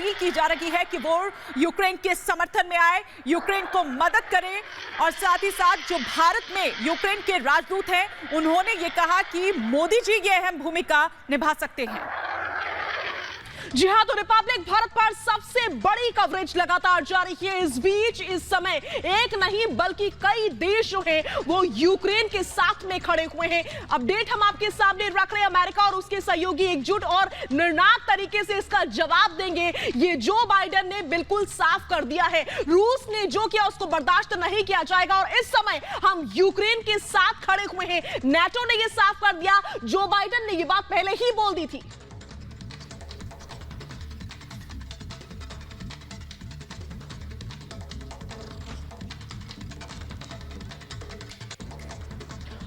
Appeal की जा रही है कि वो यूक्रेन के समर्थन में आए, यूक्रेन को मदद करें। और साथ ही साथ जो भारत में यूक्रेन के राजदूत हैं, उन्होंने ये कहा कि मोदी जी ये अहम भूमिका निभा सकते हैं। जी हां, तो रिपब्लिक भारत पर सबसे बड़ी कवरेज लगातार जारी है। इस बीच इस समय एक नहीं बल्कि कई देश जो हैं वो यूक्रेन के साथ में खड़े हुए हैं। अपडेट हम आपके सामने रख रहे हैं। अमेरिका और उसके सहयोगी एकजुट और निर्णायक तरीके से इसका जवाब देंगे, ये जो बाइडेन ने बिल्कुल साफ कर दिया है। रूस ने जो किया उसको बर्दाश्त नहीं किया जाएगा और इस समय हम यूक्रेन के साथ खड़े हुए हैं। नाटो ने यह साफ कर दिया, जो बाइडेन ने यह बात पहले ही बोल दी थी।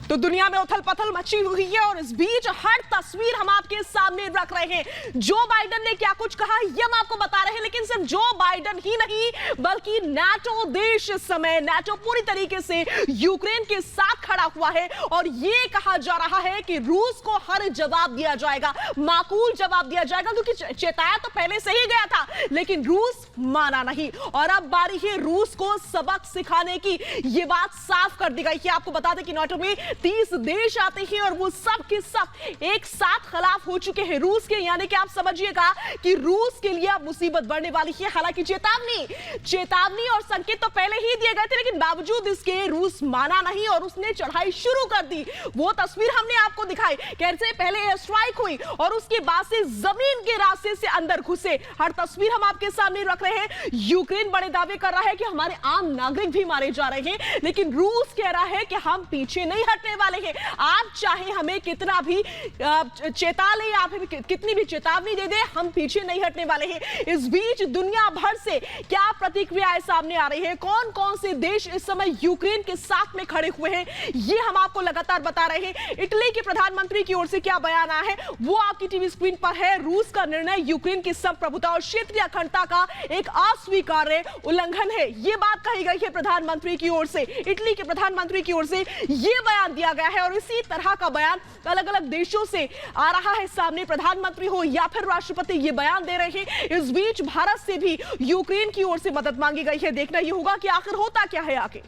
तो दुनिया में उथल पथल मची हुई है और इस बीच हर तस्वीर हम आपके सामने रख रहे हैं। जो बाइडेन ने क्या कुछ कहा ये हम आपको बता रहे हैं, लेकिन सिर्फ जो बाइडेन ही नहीं बल्कि नाटो देश इस समय, नाटो पूरी तरीके से यूक्रेन के साथ खड़ा हुआ है और ये कहा जा रहा है कि रूस को हर जवाब दिया जाएगा, माकूल जवाब दिया जाएगा, क्योंकि चेताया तो पहले से ही गया था लेकिन रूस माना नहीं। और अब बारी है रूस को सबक सिखाने की। ये बात साफ कर दी गई है। आपको बता दें कि नाटो में 30 देश आते हैं और वो सब के सब एक साथ खिलाफ हो चुके हैं रूस के, यानी कि आप समझिएगा कि रूस के लिए अब मुसीबत बढ़ने वाली है। हालांकि चेतावनी और संकेत तो पहले ही दिए गए थे, लेकिन बावजूद इसके रूस माना नहीं और उसने चढ़ाई शुरू कर दी। वो तस्वीर हमने आपको दिखाई, कैसे पहले एयर स्ट्राइक हुई और उसके बाद से जमीन के रास्ते से अंदर घुसे। हर तस्वीर हम आपके सामने रख रहे हैं। यूक्रेन बड़े दावे कर रहा है कि हमारे आम नागरिक भी मारे जा रहे हैं, लेकिन रूस कह रहा है कि हम पीछे नहीं हटने वाले हैं। आप चाहे हमें कितना भी चेता ले, आप कितनी भी चेतावनी दे दे, हम पीछे नहीं हटने वाले हैं। इस बीच दुनिया भर से क्या प्रतिक्रियाएं सामने आ रही है, कौन कौन से देश इस समय यूक्रेन के साथ में खड़े हुए हैं, ये हम आपको लगातार बता रहे हैं। इटली के प्रधानमंत्री की ओर से क्या बयान आया है वो आपकी टीवी स्क्रीन पर है। रूस का निर्णय यूक्रेन की संप्रभुता और क्षेत्रीय अखंडता का एक अस्वीकार्य उल्लंघन है, ये बात कही गई है प्रधानमंत्री की ओर से। इटली के प्रधानमंत्री की ओर से यह बयान दिया गया है और इसी तरह का बयान अलग अलग देशों से आ रहा है सामने। प्रधानमंत्री हो या फिर राष्ट्रपति ये बयान दे रहे हैं। इस बीच भारत से भी यूक्रेन की ओर से मदद मांगी गई है। देखना यह होगा कि आखिर होता क्या है आगे।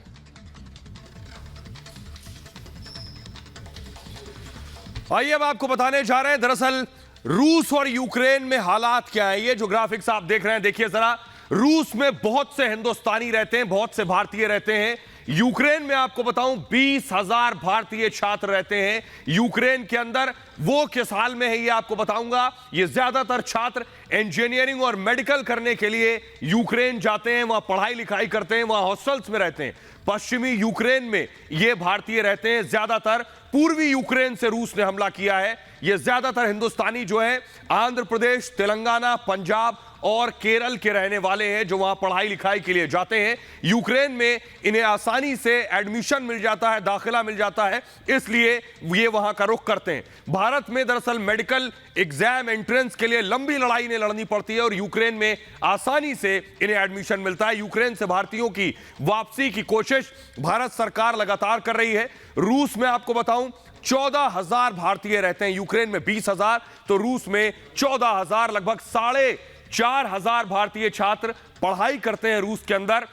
आइए अब आपको बताने जा रहे हैं दरअसल रूस और यूक्रेन में हालात क्या है। ये जो ग्राफिक्स आप देख रहे हैं, देखिए जरा, रूस में बहुत से हिंदुस्तानी रहते हैं, बहुत से भारतीय रहते हैं। यूक्रेन में आपको बताऊं 20,000 भारतीय छात्र रहते हैं यूक्रेन के अंदर। वो किस हाल में है ये आपको बताऊंगा। ये ज्यादातर छात्र इंजीनियरिंग और मेडिकल करने के लिए यूक्रेन जाते हैं, वहां पढ़ाई लिखाई करते हैं, वहां हॉस्टल्स में रहते हैं। पश्चिमी यूक्रेन में ये भारतीय रहते हैं ज्यादातर। पूर्वी यूक्रेन से रूस ने हमला किया है। ये ज्यादातर हिंदुस्तानी जो है आंध्र प्रदेश, तेलंगाना, पंजाब और केरल के रहने वाले हैं, जो वहां पढ़ाई लिखाई के लिए जाते हैं। यूक्रेन में इन्हें आसानी से एडमिशन मिल जाता है, दाखिला मिल जाता है, इसलिए ये वहां का रुख करते हैं। भारत में दरअसल मेडिकल एग्जाम एंट्रेंस के लिए लंबी लड़ाई इन्हें लड़नी पड़ती है और यूक्रेन में आसानी से इन्हें एडमिशन मिलता है। यूक्रेन से भारतीयों की वापसी की कोशिश भारत सरकार लगातार कर रही है। रूस में आपको बताऊं 14,000 भारतीय रहते हैं, यूक्रेन में 20,000, तो रूस में 14,000, लगभग 4,500 भारतीय छात्र पढ़ाई करते हैं रूस के अंदर।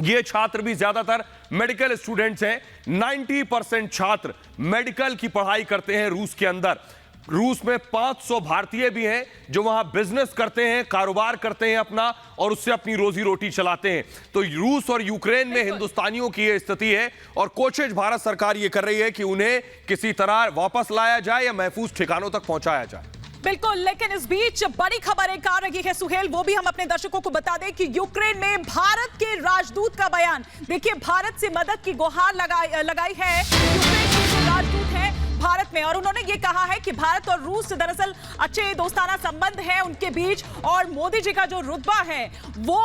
ये छात्र भी ज्यादातर मेडिकल स्टूडेंट्स हैं। 90% छात्र मेडिकल की पढ़ाई करते हैं रूस के अंदर। रूस में 500 भारतीय भी हैं जो वहां बिजनेस करते हैं, कारोबार करते हैं अपना, और उससे अपनी रोजी रोटी चलाते हैं। तो रूस और यूक्रेन में हिंदुस्तानियों की यह स्थिति है और कोशिश भारत सरकार ये कर रही है कि उन्हें किसी तरह वापस लाया जाए या महफूज ठिकानों तक पहुंचाया जाए। बिल्कुल, लेकिन इस बीच बड़ी खबर एक आ रही है सुहेल, वो भी हम अपने दर्शकों को बता दें कि यूक्रेन में भारत के राजदूत का बयान। देखिए, भारत से मदद की गुहार लगाई है यूक्रेन के जो राजदूत हैं भारत में, और उन्होंने ये कहा है कि भारत और रूस से दरअसल अच्छे दोस्ताना संबंध है उनके बीच, और मोदी जी का जो रुतबा है वो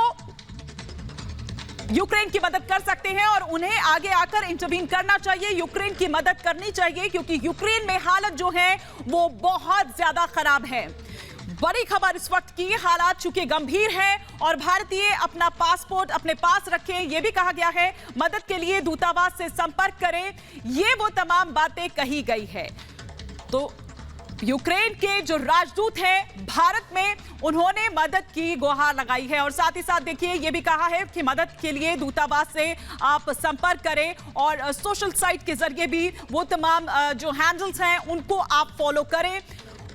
यूक्रेन की मदद कर सकते हैं और उन्हें आगे आकर इंटरवीन करना चाहिए, यूक्रेन की मदद करनी चाहिए, क्योंकि यूक्रेन में हालत जो है वो बहुत ज्यादा खराब है। बड़ी खबर इस वक्त की, हालात चूंकि गंभीर हैं और भारतीय अपना पासपोर्ट अपने पास रखें, यह भी कहा गया है। मदद के लिए दूतावास से संपर्क करें, ये वो तमाम बातें कही गई है। तो यूक्रेन के जो राजदूत हैं भारत में, उन्होंने मदद की गुहार लगाई है और साथ ही साथ देखिए ये भी कहा है कि मदद के लिए दूतावास से आप संपर्क करें और सोशल साइट के जरिए भी वो तमाम जो हैंडल्स हैं उनको आप फॉलो करें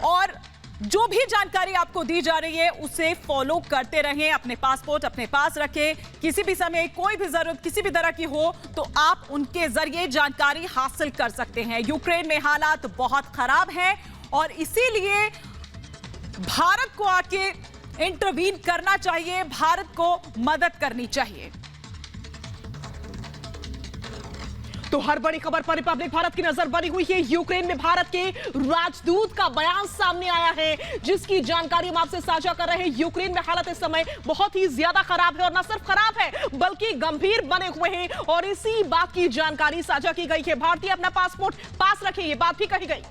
और जो भी जानकारी आपको दी जा रही है उसे फॉलो करते रहें। अपने पासपोर्ट अपने पास रखें, किसी भी समय कोई भी जरूरत किसी भी तरह की हो तो आप उनके जरिए जानकारी हासिल कर सकते हैं। यूक्रेन में हालात बहुत खराब हैं और इसीलिए भारत को आके इंटरवीन करना चाहिए, भारत को मदद करनी चाहिए। तो हर बड़ी खबर पर रिपब्लिक भारत की नजर बनी हुई है। यूक्रेन में भारत के राजदूत का बयान सामने आया है जिसकी जानकारी हम आपसे साझा कर रहे हैं। यूक्रेन में हालत इस समय बहुत ही ज्यादा खराब है और न सिर्फ खराब है बल्कि गंभीर बने हुए हैं और इसी बात की जानकारी साझा की गई है। भारतीय अपना पासपोर्ट पास रखें, ये बात भी कही गई।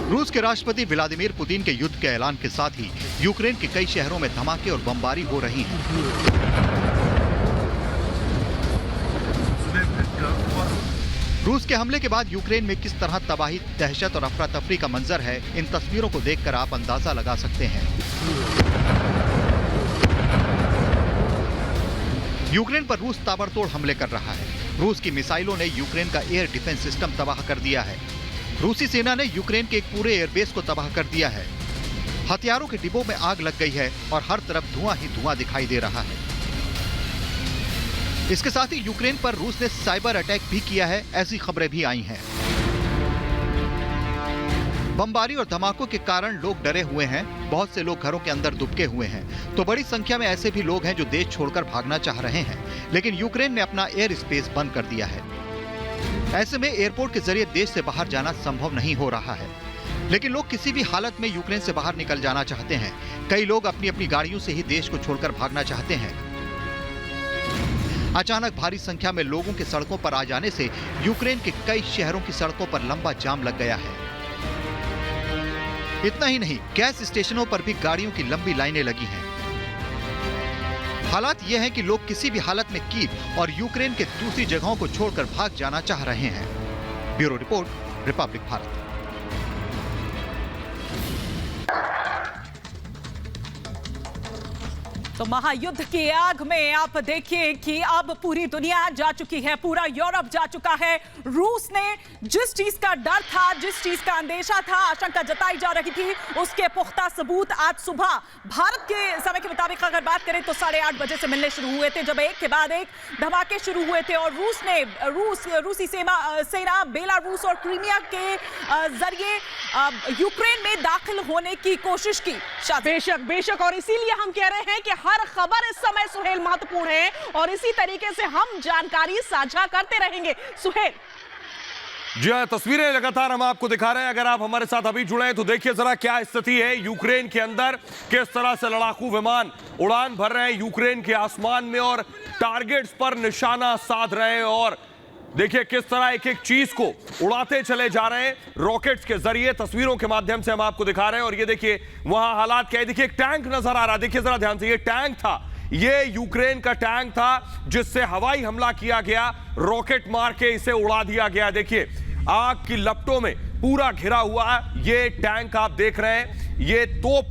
रूस के राष्ट्रपति व्लादिमीर पुतिन के युद्ध के ऐलान के साथ ही यूक्रेन के कई शहरों में धमाके और बमबारी हो रही हैं। रूस के हमले के बाद यूक्रेन में किस तरह तबाही, दहशत और अफरा तफरी का मंजर है, इन तस्वीरों को देखकर आप अंदाजा लगा सकते हैं। यूक्रेन पर रूस ताबड़तोड़ हमले कर रहा है। रूस की मिसाइलों ने यूक्रेन का एयर डिफेंस सिस्टम तबाह कर दिया है। रूसी सेना ने यूक्रेन के एक पूरे एयरबेस को तबाह कर दिया है। हथियारों के डिब्बों में आग लग गई है और हर तरफ धुआं ही धुआं दिखाई दे रहा है। इसके साथ ही यूक्रेन पर रूस ने साइबर अटैक भी किया है, ऐसी खबरें भी आई हैं। बमबारी और धमाकों के कारण लोग डरे हुए हैं। बहुत से लोग घरों के अंदर दुबके हुए हैं तो बड़ी संख्या में ऐसे भी लोग हैं जो देश छोड़कर भागना चाह रहे हैं, लेकिन यूक्रेन ने अपना एयर स्पेस बंद कर दिया है। ऐसे में एयरपोर्ट के जरिए देश से बाहर जाना संभव नहीं हो रहा है, लेकिन लोग किसी भी हालत में यूक्रेन से बाहर निकल जाना चाहते हैं। कई लोग अपनी अपनी गाड़ियों से ही देश को छोड़कर भागना चाहते हैं। अचानक भारी संख्या में लोगों के सड़कों पर आ जाने से यूक्रेन के कई शहरों की सड़कों पर लंबा जाम लग गया है। इतना ही नहीं, गैस स्टेशनों पर भी गाड़ियों की लंबी लाइनें लगी हैं। हालात यह है कि लोग किसी भी हालत में कीव और यूक्रेन के दूसरी जगहों को छोड़कर भाग जाना चाह रहे हैं। Bureau report, Republic Bharat. तो महायुद्ध की आग में आप देखिए कि अब पूरी दुनिया जा चुकी है, पूरा यूरोप जा चुका है। रूस ने जिस चीज का डर था, जिस चीज का अंदेशा था, आशंका जताई जा रही थी, उसके पुख्ता सबूत आज सुबह भारत के समय के मुताबिक अगर बात करें तो 8:30 बजे से मिलने शुरू हुए थे, जब एक के बाद एक धमाके शुरू हुए थे और रूसी सेना बेलारूस और क्रीमिया के जरिए यूक्रेन में दाखिल होने की कोशिश की। बेशक और इसीलिए हम कह रहे हैं कि हर खबर इस समय सुहेल महत्वपूर्ण है और इसी तरीके से हम जानकारी साझा करते रहेंगे। सुहेल। जी हाँ, तस्वीरें लगातार हम आपको दिखा रहे हैं। अगर आप हमारे साथ अभी जुड़े हैं तो देखिए जरा क्या स्थिति है यूक्रेन के अंदर, किस तरह से लड़ाकू विमान उड़ान भर रहे हैं यूक्रेन के आसमान में और टारगेट्स पर निशाना साध रहे हैं और देखिए किस तरह एक एक चीज को उड़ाते चले जा रहे हैं रॉकेट्स के जरिए। तस्वीरों के माध्यम से हम आपको दिखा रहे हैं और ये देखिए वहां हालात क्या है। देखिए एक टैंक नजर आ रहा है, देखिए जरा ध्यान से, ये टैंक था, ये यूक्रेन का टैंक था जिससे हवाई हमला किया गया, रॉकेट मार के इसे उड़ा दिया गया। देखिए आग की लपटों में पूरा घिरा हुआ ये टैंक आप देख रहे हैं, ये तोप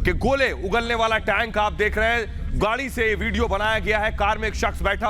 के गोले उगलने वाला टैंक आप देख रहे हैं। गाड़ी से वीडियो बनाया गया है, कार में एक शख्स बैठा,